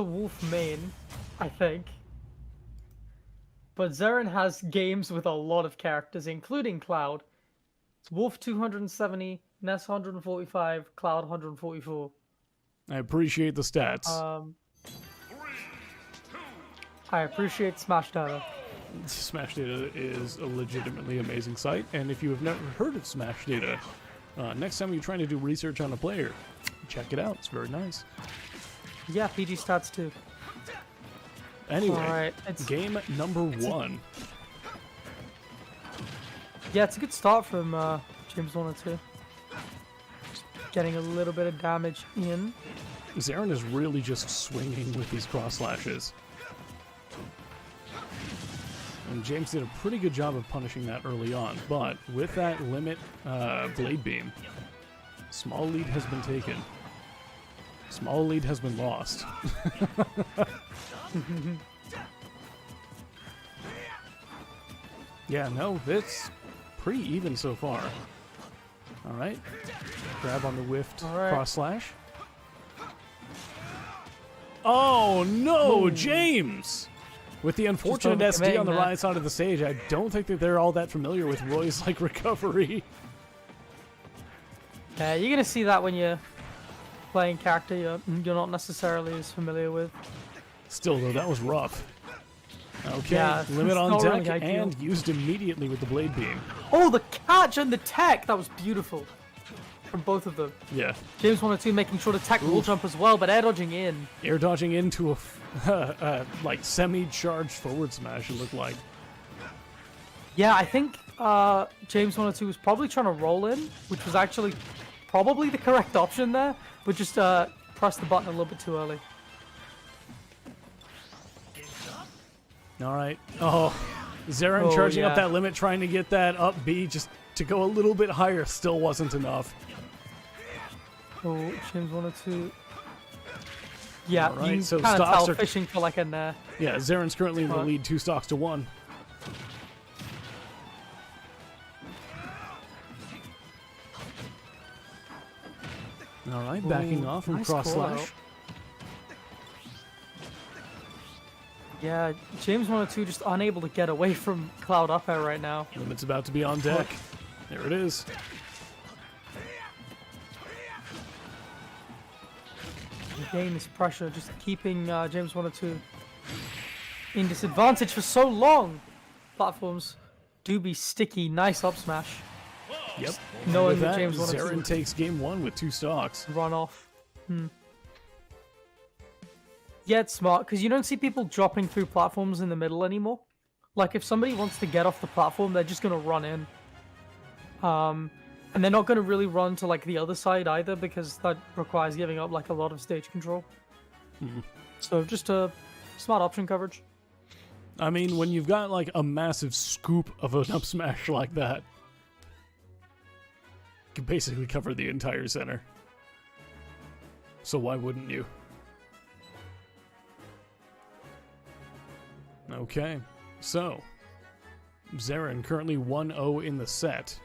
Wolf main, I think. But Zerin has games with a lot of characters, including Cloud. It's Wolf 270, Ness 145, Cloud 144. I appreciate the stats. I appreciate Smash Data. Smash Data is a legitimately amazing site, and if you have never heard of Smash Data, next time you're trying to do research on a player, check it out. It's very nice. Yeah, PG stats too. Anyway, game number 1. Yeah, it's a good start from James 102. Just getting a little bit of damage in. Zerin is really just swinging with these cross slashes. And James did a pretty good job of punishing that early on, but with that limit blade beam, small lead has been taken. Small lead has been lost. Yeah, no, it's pretty even so far. Alright. Grab on the whiffed cross slash. Oh no, Ooh. James! With the unfortunate SD on the right side of the stage, I don't think that they're all that familiar with Roy's like recovery. Yeah, you're gonna see that when you're playing character you're not necessarily as familiar with. Still though, that was rough. Okay, yeah, limit on deck really and used immediately with the blade beam. Oh, the catch and the tech! That was beautiful. From both of them. Yeah. James 102 making sure to tech wall jump as well, but air dodging in. Air dodging into a like semi-charged forward smash, it looked like. Yeah, I think James 102 was probably trying to roll in, which was actually probably the correct option there, but just pressed the button a little bit too early. Alright. Oh, Zerin charging up that limit, trying to get that up B just to go a little bit higher, still wasn't enough. Oh, James 102. Yeah, right, you so can kind of tell are fishing for like an... yeah, Zerin's currently in the lead 2 stocks to 1. Alright, backing off from nice cross slash. Yeah, James 102 just unable to get away from Cloud up air right now. Limit's about to be on deck. There it is. Gain this pressure, just keeping James 102 in disadvantage for so long. Platforms do be sticky. Nice up smash. Yep. Knowing that, that James 102 Zerin takes game 1 with 2 stocks. Run off. Yeah, it's smart, because you don't see people dropping through platforms in the middle anymore. Like, if somebody wants to get off the platform, they're just going to run in. And they're not going to really run to, like, the other side either, because that requires giving up, like, a lot of stage control. So, just a smart option coverage. I mean, when you've got, like, a massive scoop of an up smash like that, you can basically cover the entire center. So why wouldn't you? Okay, so Zerin currently 1-0 in the set.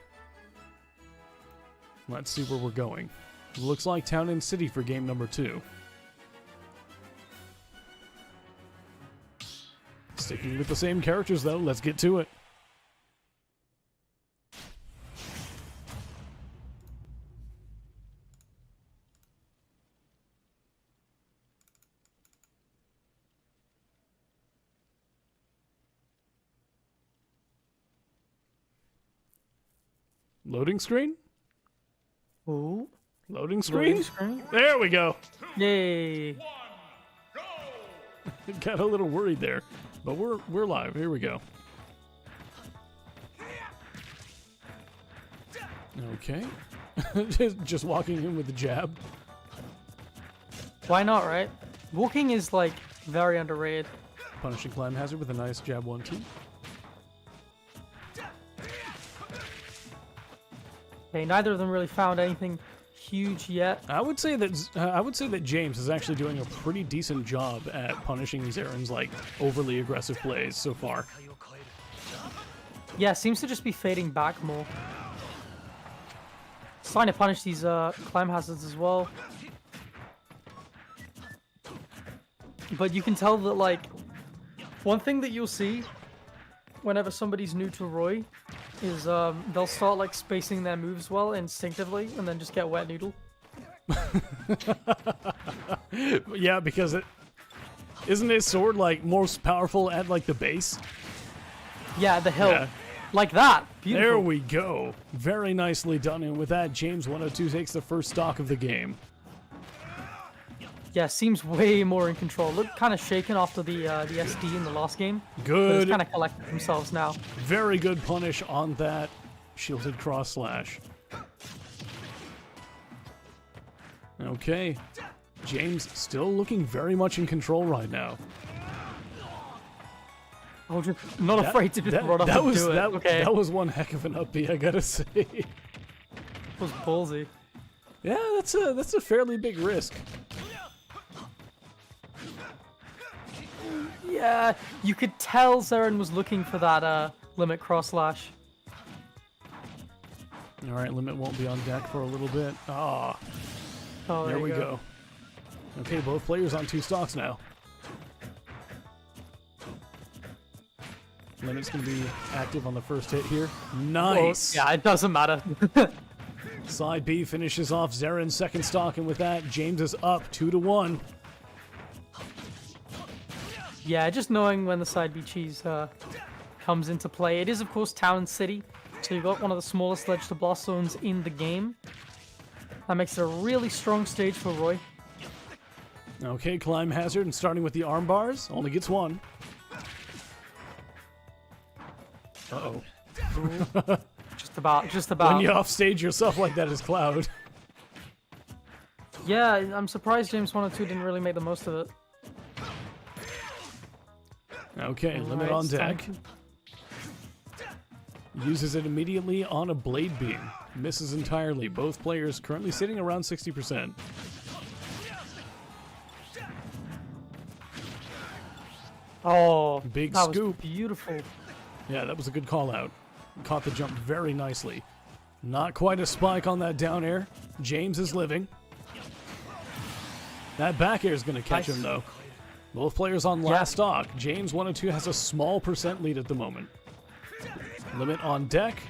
Let's see where we're going. Looks like Town and City for game number 2. Sticking with the same characters though, let's get to it. Loading screen? Ooh. Loading screen? Loading screen? There we go. Yay. Got a little worried there, but we're live. Here we go. Okay. Just walking in with the jab. Why not, right? Walking is, like, very underrated. Punishing climb hazard with a nice jab 1-2. Okay, neither of them really found anything huge yet. I would say that James is actually doing a pretty decent job at punishing Zerin's like overly aggressive plays so far. Yeah, seems to just be fading back more. Trying to punish these climb hazards as well. but you can tell that, like, one thing that you'll see whenever somebody's new to Roy is they'll start, like, spacing their moves well instinctively and then just get wet noodle. Yeah, because isn't his sword, like, most powerful at, like, the base? Yeah, the hill. Yeah. Like that. Beautiful. There we go. Very nicely done. And with that, James 102 takes the first stock of the game. Yeah, seems way more in control. Looked kind of shaken after the SD in the last game. Good. But it's kind of collected themselves now. Very good punish on that shielded cross slash. Okay. James still looking very much in control right now. Oh, just not afraid to just run up and do it. Okay. That was one heck of an up B, I gotta say. It was ballsy. Yeah, that's a fairly big risk. Yeah, you could tell Zerin was looking for that limit cross slash. All right, limit won't be on deck for a little bit. Ah, Oh, there we go. Okay, both players on 2 stocks now. Limit's gonna be active on the first hit here. Nice. Well, yeah, it doesn't matter. Side B finishes off Zerin's second stock, and with that, James is up 2-1. Yeah, just knowing when the side B cheese comes into play. It is, of course, Town City, so you've got one of the smallest ledge to blast zones in the game. That makes it a really strong stage for Roy. Okay, climb hazard, and starting with the arm bars, only gets 1. Uh-oh. Just about. When you offstage yourself like that is Cloud. Yeah, I'm surprised James 102 didn't really make the most of it. Okay, limit Alright, on deck. Uses it immediately on a blade beam. Misses entirely. Both players currently sitting around 60%. Oh, Big that scoop. was beautiful. Yeah, that was a good call out. Caught the jump very nicely. Not quite a spike on that down air. James is living. That back air is going to catch him, though. Both players on last stock. James 102 has a small percent lead at the moment. Limit on deck.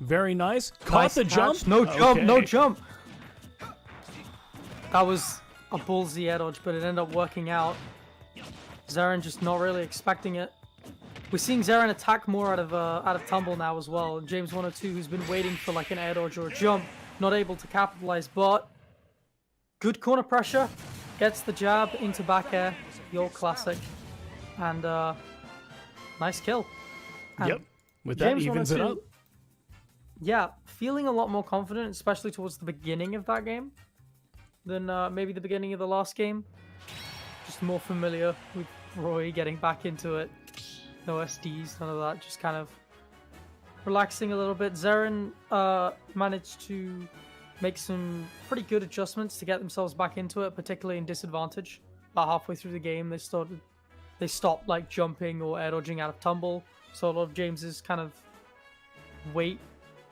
Very nice. Caught the jump. No jump, no Okay. jump. That was a ballsy air dodge, but it ended up working out. Zerin just not really expecting it. We're seeing Zerin attack more out of tumble now as well. And James 102, who's been waiting for like an air dodge or a jump, not able to capitalize, but good corner pressure. Gets the jab into back air, the old classic. And nice kill. And Yep. With that, James evens it 102, up. Yeah, feeling a lot more confident, especially towards the beginning of that game than maybe the beginning of the last game. Just more familiar with Roy getting back into it. No SDs, none of that. Just kind of relaxing a little bit. Zerin managed to make some pretty good adjustments to get themselves back into it, particularly in disadvantage. About halfway through the game, they stopped like jumping or air dodging out of tumble. So a lot of James's kind of weight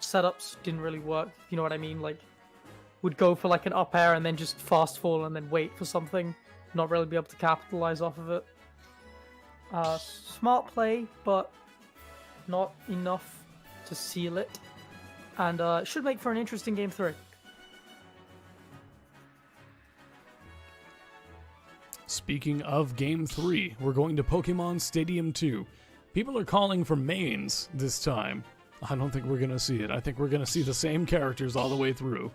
setups didn't really work. You know what I mean? Like, would go for like an up air and then just fast fall and then wait for something, not really be able to capitalize off of it. Smart play, but not enough to seal it. And should make for an interesting game 3. Speaking of Game 3, we're going to Pokemon Stadium 2. People are calling for mains this time. I don't think we're going to see it. I think we're going to see the same characters all the way through.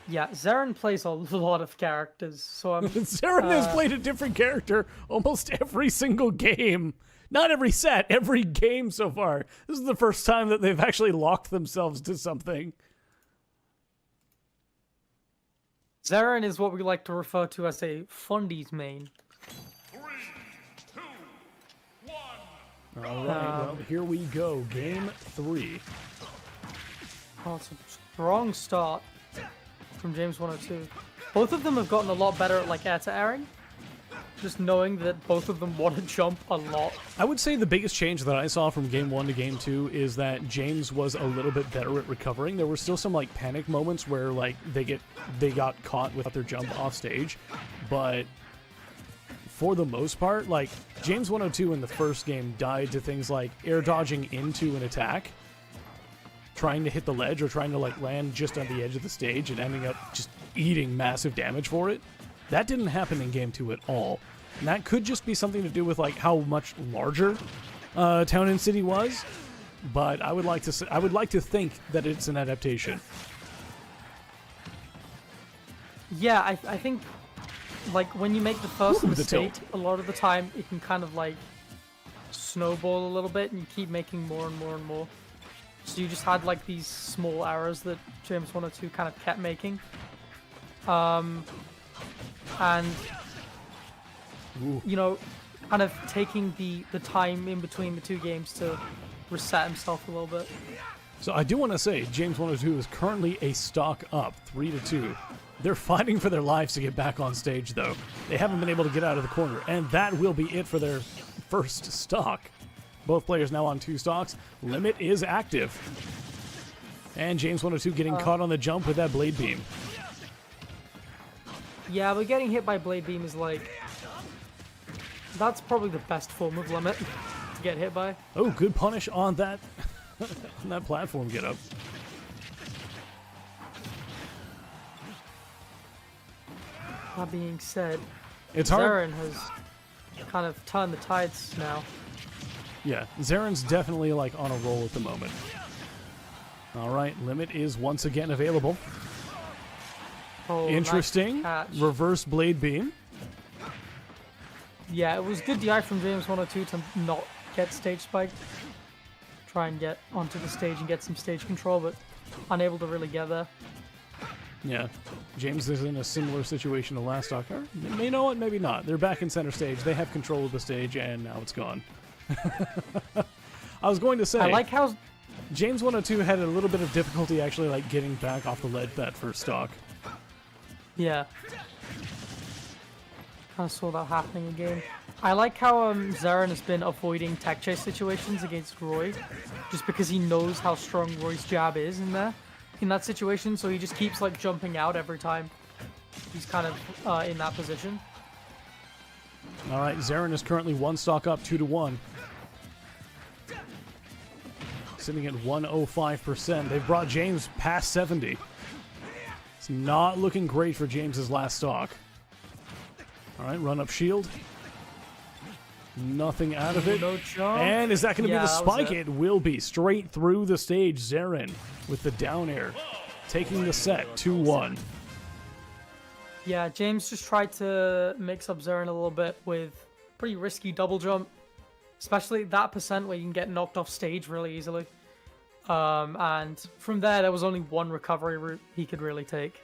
Yeah, Zerin plays a lot of characters, so I'm... Zerin has played a different character almost every single game. Not every set, every game so far. This is the first time that they've actually locked themselves to something. Zerin is what we like to refer to as a fundies main. 3, 2, 1. All right, well, here we go. Game 3. Oh, it's a strong start from James 102. Both of them have gotten a lot better at like air to airing. just knowing that both of them want to jump a lot. I would say the biggest change that I saw from game 1 to game 2 is that James was a little bit better at recovering. There were still some like panic moments where like they got caught without their jump off stage, but for the most part, like James 102 in the first game died to things like air dodging into an attack, trying to hit the ledge or trying to like land just on the edge of the stage and ending up just eating massive damage for it. That didn't happen in game 2 at all. And that could just be something to do with like how much larger Town and City was, but I would like to think that it's an adaptation. Yeah, I think like when you make the first Ooh, the mistake, tilt. a lot of the time it can kind of like snowball a little bit, and you keep making more and more and more. So you just had like these small errors that James 102 kind of kept making. And Ooh. you know, kind of taking the time in between the two games to reset himself a little bit. So I do want to say, James 102 is currently a stock up, 3-2. They're fighting for their lives to get back on stage, though. They haven't been able to get out of the corner, and that will be it for their first stock. Both players now on 2 stocks. Limit is active. And James 102 getting caught on the jump with that blade beam. Yeah, but getting hit by Blade Beam is like... That's probably the best form of Limit to get hit by. Oh, good punish on that, on that platform get up. That being said, It's hard. Zerin has kind of turned the tides now. Yeah, Zerin's definitely like on a roll at the moment. All right, Limit is once again available. Oh, Interesting. nice catch. Reverse blade beam. Yeah, it was good DI from James 102 to not get stage spiked. Try and get onto the stage and get some stage control, but unable to really get there. Yeah, James is in a similar situation to last stock. Or, you know what? Maybe not. They're back in center stage. They have control of the stage, and now it's gone. I was going to say, I like how... James 102 had a little bit of difficulty actually like getting back off the ledge that first stock. Yeah. Kind of saw that happening again. I like how Zerin has been avoiding tech chase situations against Roy, just because he knows how strong Roy's jab is in that situation, so he just keeps like jumping out every time he's kind of in that position. All right, Zerin is currently 1 stock up, 2-1. Sitting at 105%. They've brought James past 70. It's not looking great for James's last stock. All right, run up shield. Nothing out of it. No jump. And is that going to Yeah, be the that was spike? It will be. Straight through the stage. Zerin with the down air. Taking the set, 2-1. Yeah, James just tried to mix up Zerin a little bit with pretty risky double jump, especially that percent where you can get knocked off stage really easily. And from there was only one recovery route he could really take.